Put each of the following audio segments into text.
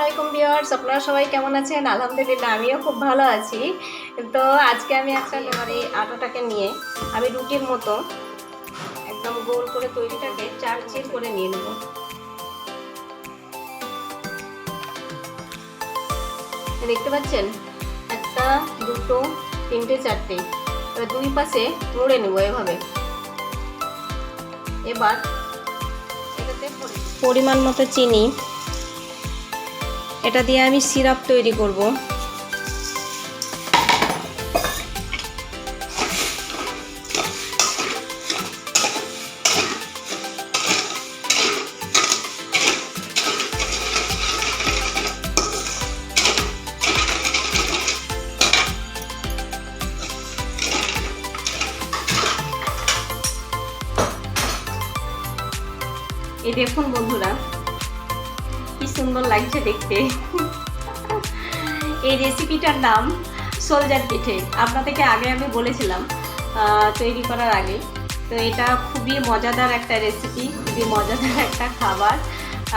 আলাইকুম ভিউয়ার্স, আপনারা সবাই কেমন আছেন? আলহামদুলিল্লাহ আমিও খুব ভালো আছি। তো আজকে আমি একটা এবারে আটাটাকে নিয়ে আমি রুটির মতো একদম গোল করে তৈরিটাকে চারচির করে নিয়ে নেব। দেখতে পাচ্ছেন, একটা দুটো তিনটে চারটে, এবার দুই পাশে মুড়ে নেব এভাবে। এবার এটাতে পরিমাণ মতো চিনি, এটা দিয়ে আমি সিরাপ তৈরি করব। এই দেখুন বন্ধুরা, কি সুন্দর লাগছে দেখতে। এই রেসিপিটার নাম সোলজার পিঠে। আপনাদেরকে আগে আমি বলেছিলাম তৈরি করার আগে। তো এটা খুবই মজাদার একটা রেসিপি, খুবই মজাদার একটা খাবার।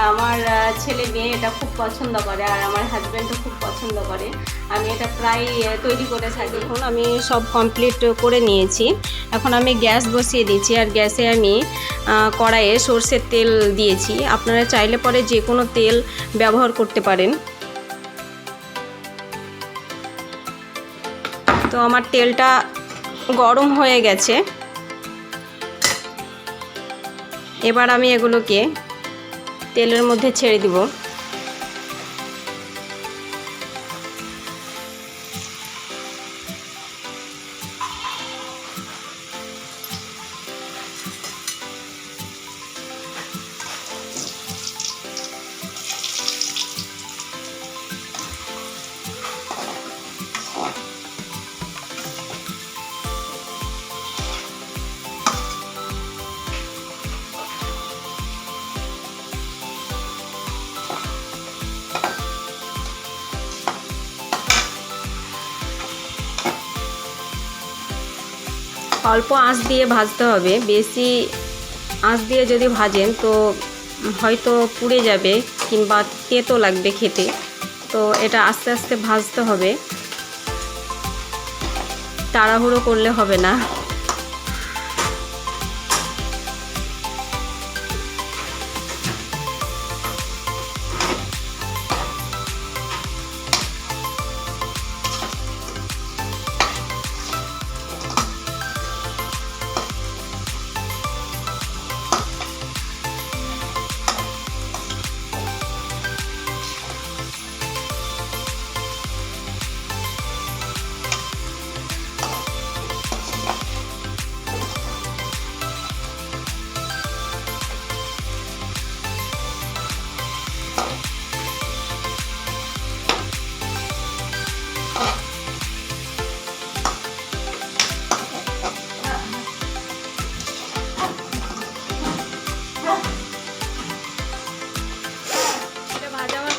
আমার ছেলে মেয়ে এটা খুব পছন্দ করে, আর আমার হাজব্যান্ডও খুব পছন্দ করে। আমি এটা প্রায় তৈরি করে থাকি। এখন আমি সব কমপ্লিট করে নিয়েছি। এখন আমি গ্যাস বসিয়ে দিয়েছি, আর গ্যাসে আমি কড়াইয়ে সরষের তেল দিয়েছি। আপনারা চাইলে পরে যে কোনো তেল ব্যবহার করতে পারেন। তো আমার তেলটা গরম হয়ে গেছে। এবার আমি এগুলোকে তেলের মধ্যে ছেড়ে দিব। অল্প আঁচ দিয়ে ভাজতে হবে। বেশি আঁচ দিয়ে যদি ভাজেন তো হয়তো পুড়ে যাবে কিংবা তেতো লাগবে খেতে। তো এটা আস্তে আস্তে ভাজতে হবে, তাড়াহুড়ো করলে হবে না।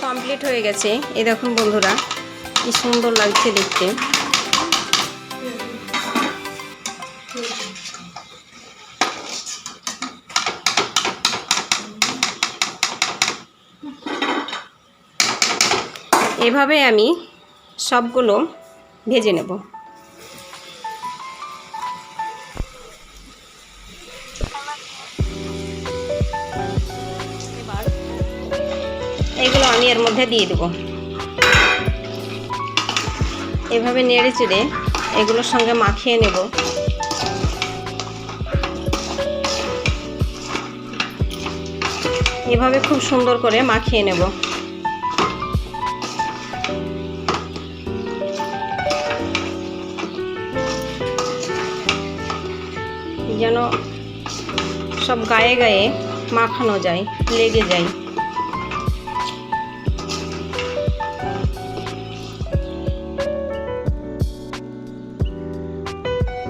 কমপ্লিট হয়ে গেছে। এই দেখুন বন্ধুরা, কি সুন্দর লাগছে দেখতে। এভাবে আমি সবগুলো ভেজে নেব। এগুলো আমি এর মধ্যে দিয়ে দেবো। এভাবে নেড়ে চেড়ে এগুলোর সঙ্গে মাখিয়ে নেব। এভাবে খুব সুন্দর করে মাখিয়ে নেব, যেন সব গায়ে গায়ে মাখানো যায়, লেগে যায়।